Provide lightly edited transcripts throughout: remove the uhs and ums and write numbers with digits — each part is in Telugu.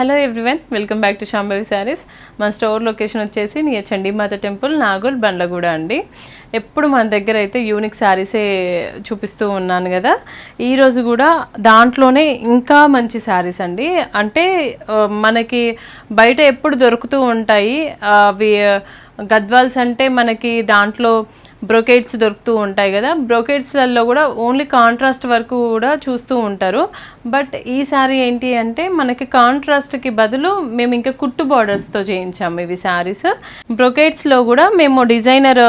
Hello everyone, welcome back to Shambhavi saris. మన స్టోర్ లొకేషన్ వచ్చేసి నియర్ చండీమాత టెంపుల్, నాగోల్, బండ్లగూడ అండి. ఎప్పుడు మన దగ్గర అయితే యూనిక్ శారీసే చూపిస్తూ ఉన్నాను కదా. ఈరోజు కూడా దాంట్లోనే ఇంకా మంచి శారీస్ అండి. అంటే మనకి బయట ఎప్పుడు దొరుకుతూ ఉంటాయి అవి గద్వాల్స్ అంటే మనకి దాంట్లో బ్రోకేట్స్ దొరుకుతూ ఉంటాయి కదా. బ్రోకేట్స్లలో కూడా ఓన్లీ కాంట్రాస్ట్ వరకు కూడా చూస్తూ ఉంటారు. బట్ ఈ సారీ ఏంటి అంటే మనకి కాంట్రాస్ట్కి బదులు మేము ఇంకా కుట్టు బార్డర్స్తో చేయించాము ఇవి శారీస్. బ్రోకేట్స్లో కూడా మేము డిజైనర్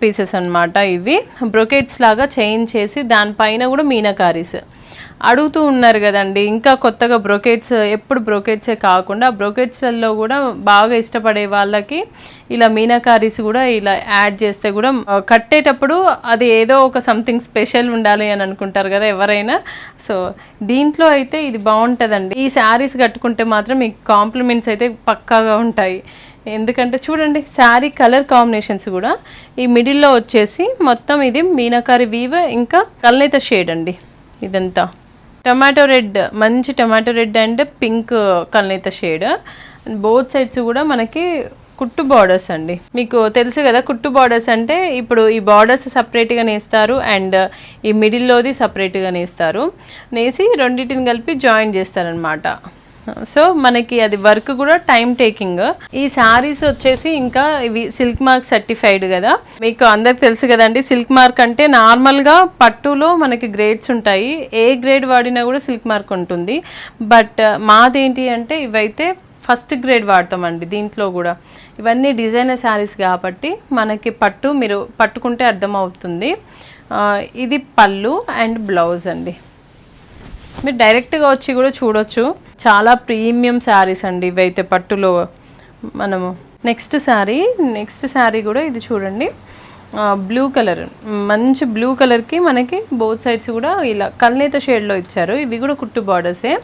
పీసెస్ అనమాట. ఇవి బ్రోకేట్స్ లాగా చేయించేసి దానిపైన కూడా మీనాకారీస్ అడుగుతూ ఉన్నారు కదండి. ఇంకా కొత్తగా బ్రోకేట్స్, ఎప్పుడు బ్రోకేట్సే కాకుండా బ్రోకేట్స్లలో కూడా బాగా ఇష్టపడే వాళ్ళకి ఇలా మీనాకారీస్ కూడా ఇలా యాడ్ చేస్తే కూడా కట్టేటప్పుడు అది ఏదో ఒక సంథింగ్ స్పెషల్ ఉండాలి అని అనుకుంటారు కదా ఎవరైనా. సో దీంట్లో అయితే ఇది బాగుంటుందండి. ఈ శారీస్ కట్టుకుంటే మాత్రం మీకు కాంప్లిమెంట్స్ అయితే పక్కాగా ఉంటాయి. ఎందుకంటే చూడండి, శారీ కలర్ కాంబినేషన్స్ కూడా ఈ మిడిల్లో వచ్చేసి మొత్తం ఇది మీనాకారి వీవ్, ఇంకా కల్నేత షేడ్ అండి. ఇదంతా టమాటో రెడ్, మంచి టమాటో రెడ్ అండ్ పింక్ కల్నేత షేడ్. బోత్ సైడ్స్ కూడా మనకి కుట్టు బార్డర్స్ అండి. మీకు తెలుసు కదా కుట్టు బార్డర్స్ అంటే ఇప్పుడు ఈ బార్డర్స్ సపరేట్గా నేస్తారు అండ్ ఈ మిడిల్లోది సపరేట్గా నేస్తారు. నేసి రెండింటిని కలిపి జాయిన్ చేస్తారనమాట. సో మనకి అది వర్క్ కూడా టైం టేకింగ్. ఈ శారీస్ వచ్చేసి ఇంకా ఇవి సిల్క్ మార్క్ సర్టిఫైడ్ కదా. మీకు అందరికి తెలుసు కదండి, సిల్క్ మార్క్ అంటే నార్మల్గా పట్టులో మనకి గ్రేడ్స్ ఉంటాయి. ఏ గ్రేడ్ వాడినా కూడా సిల్క్ మార్క్ ఉంటుంది. బట్ మాదేంటి అంటే ఇవైతే ఫస్ట్ గ్రేడ్ వాడతామండి. దీంట్లో కూడా ఇవన్నీ డిజైనర్ శారీస్ కాబట్టి మనకి పట్టు మీరు పట్టుకుంటే అర్థమవుతుంది. ఇది పళ్ళు అండ్ బ్లౌజ్ అండి. మీరు డైరెక్ట్గా వచ్చి కూడా చూడొచ్చు. చాలా ప్రీమియం శారీస్ అండి ఇవైతే పట్టులో. మనము నెక్స్ట్ శారీ కూడా ఇది చూడండి, బ్లూ కలర్, మంచి బ్లూ కలర్కి మనకి బోత్ సైడ్స్ కూడా ఇలా కల్నేత షేడ్లో ఇచ్చారు. ఇవి కూడా కుట్టు బార్డర్సే.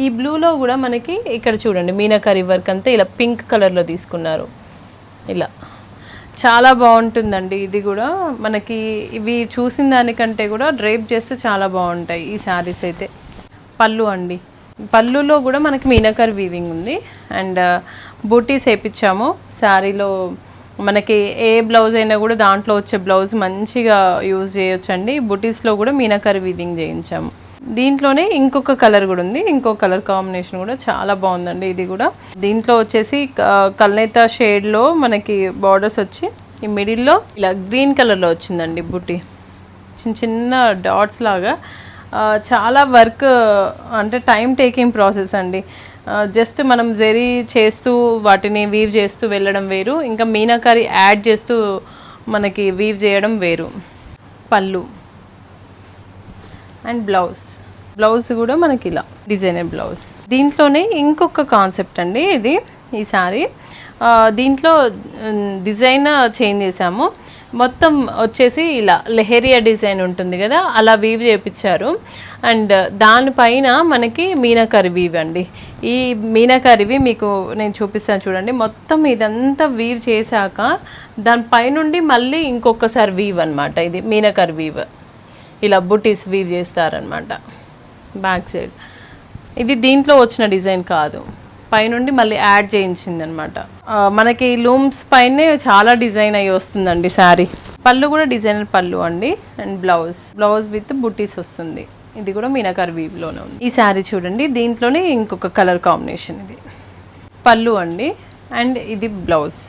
ఈ బ్లూలో కూడా మనకి ఇక్కడ చూడండి మీనాకారి వర్క్ అంతా ఇలా పింక్ కలర్లో తీసుకున్నారు. ఇలా చాలా బాగుంటుందండి. ఇది కూడా మనకి ఇవి చూసిన దానికంటే కూడా డ్రేప్ చేస్తే చాలా బాగుంటాయి ఈ శారీస్ అయితే. పళ్ళు అండి, పళ్ళులో కూడా మనకి మీనాకారి వీవింగ్ ఉంది అండ్ బూటీస్ వేయించాము శారీలో. మనకి ఏ బ్లౌజ్ అయినా కూడా దాంట్లో వచ్చే బ్లౌజ్ మంచిగా యూజ్ చేయొచ్చండి. బూటీస్లో కూడా మీనాకారి వీవింగ్ చేయించాము. దీంట్లోనే ఇంకొక కలర్ కూడా ఉంది, ఇంకొక కలర్ కాంబినేషన్ కూడా చాలా బాగుందండి. ఇది కూడా దీంట్లో వచ్చేసి కల్నేత షేడ్లో మనకి బార్డర్స్ వచ్చి ఈ మిడిల్లో ఇలా గ్రీన్ కలర్లో వచ్చిందండి బుట్టి, చిన్న చిన్న డాట్స్ లాగా. చాలా వర్క్ అంటే టైం టేకింగ్ ప్రాసెస్ అండి. జస్ట్ మనం జరీ చేస్తూ వాటిని వీవ్ చేస్తూ వెళ్ళడం వేరు, ఇంకా మీనాకారి యాడ్ చేస్తూ మనకి వీవ్ చేయడం వేరు. పళ్ళు అండ్ బ్లౌజ్ కూడా మనకి ఇలా డిజైనర్ బ్లౌజ్. దీంట్లోనే ఇంకొక కాన్సెప్ట్ అండి ఇది. ఈ సారీ దీంట్లో డిజైన్ చేంజ్ చేసాము. మొత్తం వచ్చేసి ఇలా లెహరియా డిజైన్ ఉంటుంది కదా, అలా వీవ్ చేయించారు. అండ్ దానిపైన మనకి మీనాకారి వీవ్ అండి. ఈ మీనాకారివి మీకు నేను చూపిస్తాను చూడండి. మొత్తం ఇదంతా వీవ్ చేశాక దానిపైనుండి మళ్ళీ ఇంకొకసారి వీవ్ అనమాట. ఇది మీనాకారి వీవ్, ఇలా బుటీస్ వీవ్ చేస్తారనమాట బ్యాక్ సైడ్. ఇది దీంట్లో వచ్చిన డిజైన్ కాదు, పైనుండి మళ్ళీ యాడ్ చేయించింది అనమాట. మనకి లూమ్స్ పైనే చాలా డిజైన్ అయ్యి వస్తుందండి శారీ. పళ్ళు కూడా డిజైనర్ పళ్ళు అండి అండ్ బ్లౌజ్ విత్ బుటీస్ వస్తుంది. ఇది కూడా మీనాకారి వీవ్లోనే ఉంది. ఈ శారీ చూడండి, దీంట్లోనే ఇంకొక కలర్ కాంబినేషన్. ఇది పళ్ళు అండి అండ్ ఇది బ్లౌజ్.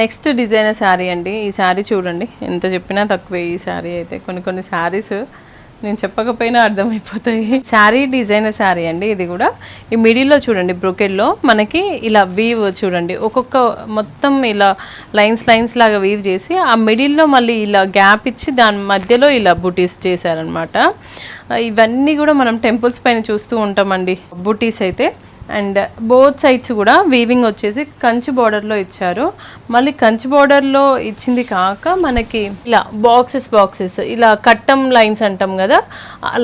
నెక్స్ట్ డిజైనర్ శారీ అండి. ఈ శారీ చూడండి, ఎంత చెప్పినా తక్కువే. ఈ శారీ అయితే కొన్ని శారీస్ నేను చెప్పకపోయినా అర్థమైపోతాయి. శారీ డిజైనర్ శారీ అండి. ఇది కూడా ఈ మిడిల్లో చూడండి బ్రొకెట్లో మనకి ఇలా వీవ్ చూడండి, ఒక్కొక్క మొత్తం ఇలా లైన్స్ లాగా వీవ్ చేసి ఆ మిడిల్లో మళ్ళీ ఇలా గ్యాప్ ఇచ్చి దాని మధ్యలో ఇలా బుటీస్ చేశారనమాట. ఇవన్నీ కూడా మనం టెంపుల్స్ పైన చూస్తూ ఉంటామండి బుటీస్ అయితే. అండ్ బోత్ సైడ్స్ కూడా వీవింగ్ వచ్చేసి కంచి బార్డర్లో ఇచ్చారు. మళ్ళీ కంచి బార్డర్లో ఇచ్చింది కాక మనకి ఇలా బాక్సెస్ ఇలా కట్టం లైన్స్ అంటాం కదా,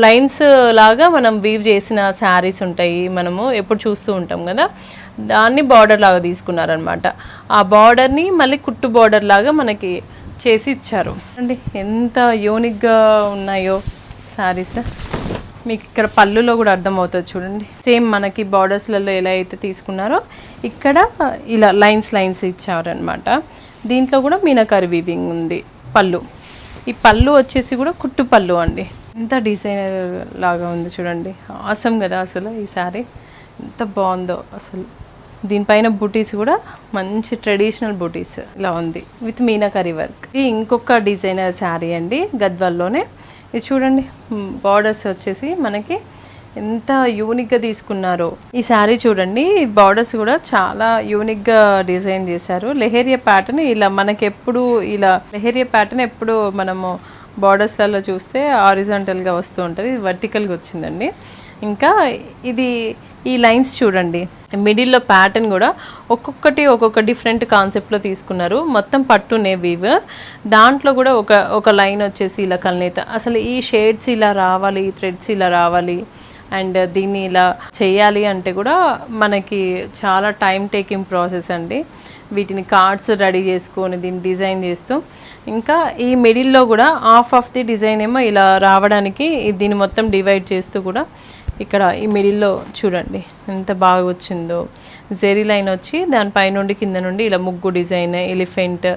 లైన్స్ లాగా మనం వీవ్ చేసిన శారీస్ ఉంటాయి, మనము ఎప్పుడు చూస్తూ ఉంటాం కదా. దాన్ని బార్డర్ లాగా తీసుకున్నారనమాట. ఆ బార్డర్ని మళ్ళీ కుట్టు బార్డర్ లాగా మనకి చేసి ఇచ్చారు అండి. ఎంత యూనిక్గా ఉన్నాయో శారీస్. మీకు ఇక్కడ పళ్ళులో కూడా అర్థమవుతుంది చూడండి. సేమ్ మనకి బార్డర్స్లలో ఎలా అయితే తీసుకున్నారో ఇక్కడ ఇలా లైన్స్ ఇచ్చారనమాట. దీంట్లో కూడా మీనాకారి వీవింగ్ ఉంది. పళ్ళు, ఈ పళ్ళు వచ్చేసి కూడా కుట్టు పళ్ళు అండి. ఎంత డిజైనర్ లాగా ఉంది చూడండి. ఆసమ్ కదా అసలు ఈ శారీ, ఎంత బాగుందో అసలు. దీనిపైన బూటీస్ కూడా మంచి ట్రెడిషనల్ బూటీస్ ఇలా ఉంది విత్ మీనాకరీ వర్క్. ఇది ఇంకొక డిజైనర్ శారీ అండి, గద్వాల్లోనే. ఇది చూడండి, బార్డర్స్ వచ్చేసి మనకి ఎంత యూనిక్గా తీసుకున్నారో. ఈ శారీ చూడండి, బార్డర్స్ కూడా చాలా యూనిక్గా డిజైన్ చేశారు. లెహేరియా ప్యాటర్న్ ఇలా మనకి ఎప్పుడు ఇలా లెహేరియా ప్యాటర్న్ ఎప్పుడు మనము బార్డర్స్లలో చూస్తే హారిజాంటల్గా వస్తూ ఉంటుంది, వర్టికల్గా వచ్చిందండి. ఇంకా ఇది ఈ లైన్స్ చూడండి, మిడిల్లో ప్యాటర్న్ కూడా ఒక్కొక్క డిఫరెంట్ కాన్సెప్ట్లో తీసుకున్నారు. మొత్తం పట్టునే వీవ్, దాంట్లో కూడా ఒక లైన్ వచ్చేసి ఇలా కల్నేత. అసలు ఈ షేడ్స్ ఇలా రావాలి, ఈ థ్రెడ్స్ ఇలా రావాలి, అండ్ దీన్ని ఇలా చేయాలి అంటే కూడా మనకి చాలా టైం టేకింగ్ ప్రాసెస్ అండి. వీటిని కార్డ్స్ రెడీ చేసుకొని దీన్ని డిజైన్ చేస్తూ, ఇంకా ఈ మిడిల్లో కూడా హాఫ్ ఆఫ్ ది డిజైన్ ఏమో ఇలా రావడానికి దీన్ని మొత్తం డివైడ్ చేస్తూ కూడా ఇక్కడ ఈ మిడిల్లో చూడండి ఎంత బాగా వచ్చిందో. జెరీ లైన్ వచ్చి దానిపై నుండి కింద నుండి ఇలా ముగ్గు design, elephant,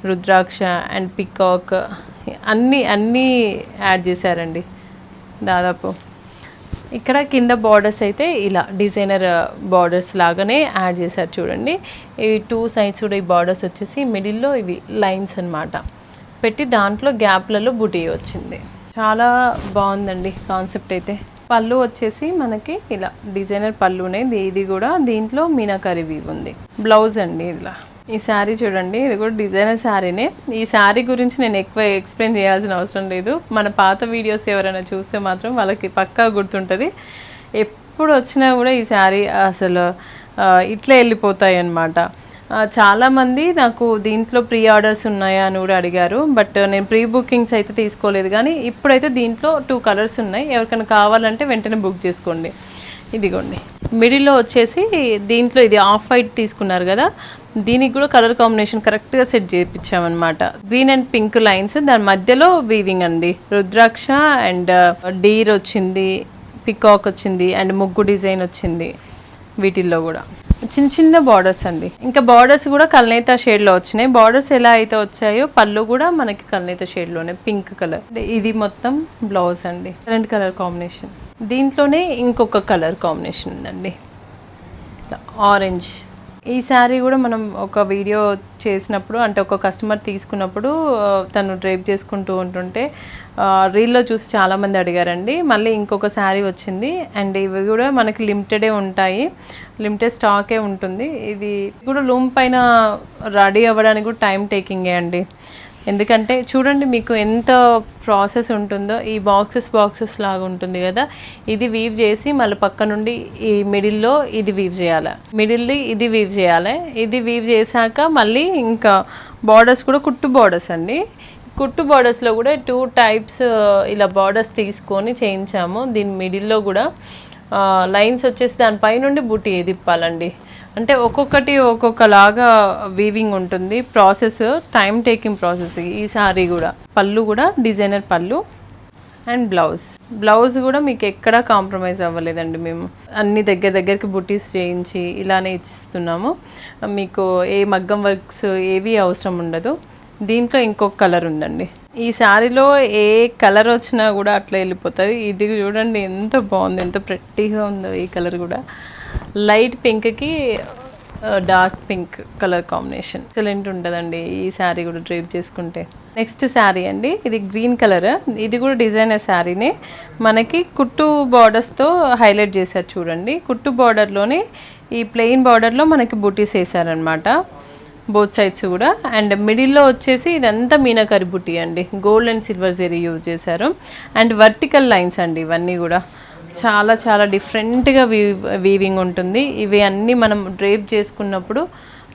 rudraksha and peacock అన్నీ యాడ్ చేశారండి దాదాపు. ఇక్కడ కింద బార్డర్స్ అయితే ఇలా డిజైనర్ బార్డర్స్ లాగానే యాడ్ చేశారు చూడండి. ఈ 2 సైడ్స్ కూడా ఈ బార్డర్స్ వచ్చేసి మిడిల్లో ఇవి లైన్స్ అన్నమాట పెట్టి దాంట్లో గ్యాప్లలో బుటీ వచ్చింది. చాలా బాగుందండి కాన్సెప్ట్ అయితే. పళ్ళు వచ్చేసి మనకి ఇలా డిజైనర్ పళ్ళునే, ఇది కూడా దీంట్లో మీనాకరీ వీవ్ ఉంది. బ్లౌజ్ అండి ఇలా. ఈ శారీ చూడండి, ఇది కూడా డిజైనర్ శారీనే. ఈ శారీ గురించి నేను ఎక్కువ ఎక్స్ప్లెయిన్ చేయాల్సిన అవసరం లేదు. మన పాత వీడియోస్ ఎవరైనా చూస్తే మాత్రం వాళ్ళకి పక్కా గుర్తుంటుంది. ఎప్పుడు వచ్చినా కూడా ఈ శారీ అసలు ఇట్లా వెళ్ళిపోతాయి అన్నమాట. చాలామంది నాకు దీంట్లో ప్రీ ఆర్డర్స్ ఉన్నాయా అని కూడా అడిగారు, బట్ నేను ప్రీ బుకింగ్స్ అయితే తీసుకోలేదు. కానీ ఇప్పుడైతే దీంట్లో 2 కలర్స్ ఉన్నాయి, ఎవరికైనా కావాలంటే వెంటనే బుక్ చేసుకోండి. ఇదిగోండి, మిడిల్లో వచ్చేసి దీంట్లో ఇది ఆఫ్ వైట్ తీసుకున్నారు కదా, దీనికి కూడా కలర్ కాంబినేషన్ కరెక్ట్గా సెట్ చేయించామన్నమాట. గ్రీన్ అండ్ పింక్ లైన్స్, దాని మధ్యలో వీవింగ్ అండి. రుద్రాక్ష అండ్ డీర్ వచ్చింది, పికాక్ వచ్చింది అండ్ ముగ్గు డిజైన్ వచ్చింది. వీటిల్లో కూడా చిన్న బార్డర్స్ అండి. ఇంకా బార్డర్స్ కూడా కల్నేత షేడ్లో వచ్చినాయి. బార్డర్స్ ఎలా అయితే వచ్చాయో పళ్ళు కూడా మనకి కల్నేత షేడ్లోనే పింక్ కలర్. ఇది మొత్తం బ్లౌజ్ అండి, కరెంట్ కలర్ కాంబినేషన్. దీంట్లోనే ఇంకొక కలర్ కాంబినేషన్ ఉందండి, ఆరెంజ్. ఈ శారీ కూడా మనం ఒక వీడియో చేసినప్పుడు, అంటే ఒక కస్టమర్ తీసుకున్నప్పుడు తను డ్రైప్ చేసుకుంటూ ఉంటుంటే రీల్లో చూసి చాలామంది అడిగారండి. మళ్ళీ ఇంకొక శారీ వచ్చింది, అండ్ ఇవి కూడా మనకి లిమిటెడే ఉంటాయి, లిమిటెడ్ స్టాకే ఉంటుంది. ఇది కూడా లూమ్ పైన రెడీ అవ్వడానికి కూడా టైం టేకింగే అండి. ఎందుకంటే చూడండి మీకు ఎంత ప్రాసెస్ ఉంటుందో. ఈ బాక్సెస్ లాగా ఉంటుంది కదా, ఇది వీవ్ చేసి మళ్ళీ పక్క నుండి ఈ మిడిల్లో ఇది వీవ్ చేయాలి, మిడిల్ది ఇది వీవ్ చేయాలి. ఇది వీవ్ చేశాక మళ్ళీ ఇంకా బార్డర్స్ కూడా కుట్టు బార్డర్స్ అండి. కుట్టు బార్డర్స్లో కూడా 2 టైప్స్ ఇలా బార్డర్స్ తీసుకొని చేయించాము. దీని మిడిల్లో కూడా లైన్స్ వచ్చేసి దానిపై నుండి బుట్టి తిప్పాలండి. అంటే ఒక్కొక్కటి ఒక్కొక్కలాగా వీవింగ్ ఉంటుంది. Process time taking process. ఈ సారీ కూడా పళ్ళు కూడా డిజైనర్ పళ్ళు అండ్ బ్లౌజ్ కూడా మీకు ఎక్కడా కాంప్రమైజ్ అవ్వలేదండి. మేము అన్ని దగ్గరికి బుటీస్ చేయించి ఇలానే ఇస్తున్నాము. మీకు ఏ మగ్గం వర్క్స్ ఏవి అవసరం ఉండదు. దీంట్లో ఇంకొక కలర్ ఉందండి. ఈ శారీలో ఏ కలర్ వచ్చినా కూడా అట్లా వెళ్ళిపోతుంది. ఇది చూడండి ఎంత బాగుంది, ఎంత ప్రెట్టీగా ఉందో. ఈ కలర్ కూడా లైట్ పింక్కి dark pink colour combination excellent ఉంటుందండి ఈ శారీ కూడా డ్రైప్ చేసుకుంటే. నెక్స్ట్ శారీ అండి, ఇది గ్రీన్ కలర్. ఇది కూడా డిజైనర్ శారీనే. మనకి కుట్టు బార్డర్స్తో హైలైట్ చేశారు చూడండి. కుట్టు బార్డర్లోనే ఈ ప్లెయిన్ బార్డర్లో మనకి బుటీస్ వేసారనమాట బోత్ సైడ్స్ కూడా. అండ్ మిడిల్లో వచ్చేసి ఇదంతా మీనాకరి బుటీ అండి, gold and silver zari use చేశారు. అండ్ వర్టికల్ లైన్స్ అండి, ఇవన్నీ కూడా చాలా చాలా డిఫరెంట్గా వీవింగ్ ఉంటుంది. ఇవి అన్నీ మనం డ్రేప్ చేసుకున్నప్పుడు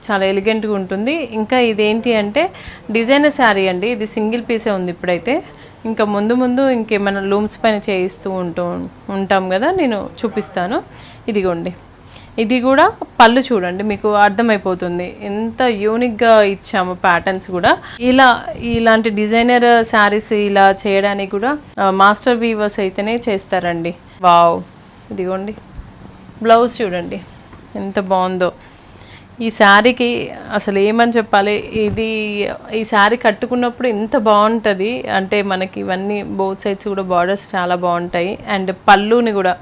చాలా ఎలిగెంట్గా ఉంటుంది. ఇంకా ఇదేంటి అంటే డిజైనర్ శారీ అండి, ఇది సింగిల్ పీసే ఉంది ఇప్పుడైతే. ఇంకా ముందు ఇంకేమైనా లూమ్స్ పైన చేయిస్తూ ఉంటాం కదా, నేను చూపిస్తాను. ఇదిగోండి ఇది కూడా పళ్ళు చూడండి, మీకు అర్థమైపోతుంది ఎంత యూనిక్గా ఇచ్చాము ప్యాటర్న్స్ కూడా. ఇలాంటి డిజైనర్ శారీస్ ఇలా చేయడానికి కూడా మాస్టర్ వీవర్స్ అయితేనే చేస్తారండి. వావ్, ఇదిగోండి బ్లౌజ్ చూడండి ఎంత బాగుందో. ఈ శారీకి అసలు ఏమని చెప్పాలి, ఈ శారీ కట్టుకున్నప్పుడు ఎంత బాగుంటుంది అంటే మనకి ఇవన్నీ బోత్ సైడ్స్ కూడా బార్డర్స్ చాలా బాగుంటాయి. అండ్ పళ్ళుని కూడా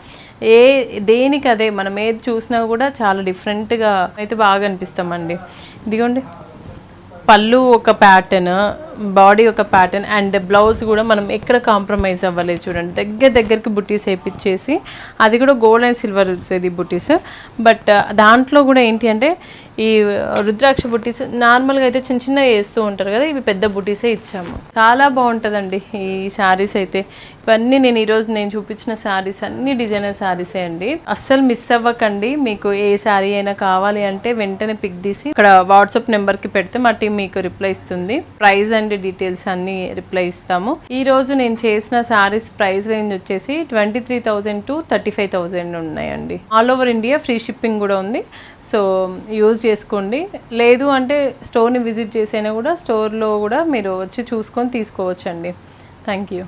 దేనికి అదే మనం ఏది చూసినా కూడా చాలా డిఫరెంట్గా అయితే బాగా అనిపిస్తామండి. ఇదిగోండి పళ్ళు ఒక ప్యాటర్న్, బాడీ ఒక ప్యాటర్న్, అండ్ బ్లౌజ్ కూడా మనం ఎక్కడ కాంప్రమైజ్ అవ్వలేదు చూడండి. దగ్గరికి బుట్టీస్ వేయించేసి, అది కూడా గోల్డ్ అండ్ సిల్వర్ వచ్చేది బుట్టీస్. బట్ దాంట్లో కూడా ఏంటి అంటే ఈ రుద్రాక్ష బుట్టీస్ నార్మల్గా అయితే చిన్న చిన్న వేస్తూ ఉంటారు కదా, ఇవి పెద్ద బుట్టీసే ఇచ్చాము. చాలా బాగుంటుందండి ఈ శారీస్ అయితే. ఇవన్నీ ఈరోజు నేను చూపించిన శారీస్ అన్ని డిజైనర్ శారీసే అండి. అస్సలు మిస్ అవ్వకండి. మీకు ఏ శారీ అయినా కావాలి అంటే వెంటనే పిక్ తీసి ఇక్కడ వాట్సాప్ నెంబర్కి పెడితే మా టీం మీకు రిప్లై ఇస్తుంది. ప్రైస్ అండ్ డీటెయిల్స్ అన్ని రిప్లై ఇస్తాము. ఈ రోజు నేను చేసిన శారీస్ ప్రైస్ రేంజ్ వచ్చేసి 23,000 to 35,000 ఉన్నాయండి. All over India free shipping కూడా ఉంది. సో యూజ్ చేసుకోండి. లేదు అంటే స్టోర్ని విజిట్ చేసైనా కూడా స్టోర్లో కూడా మీరు వచ్చి చూసుకొని తీసుకోవచ్చండి. Thank you.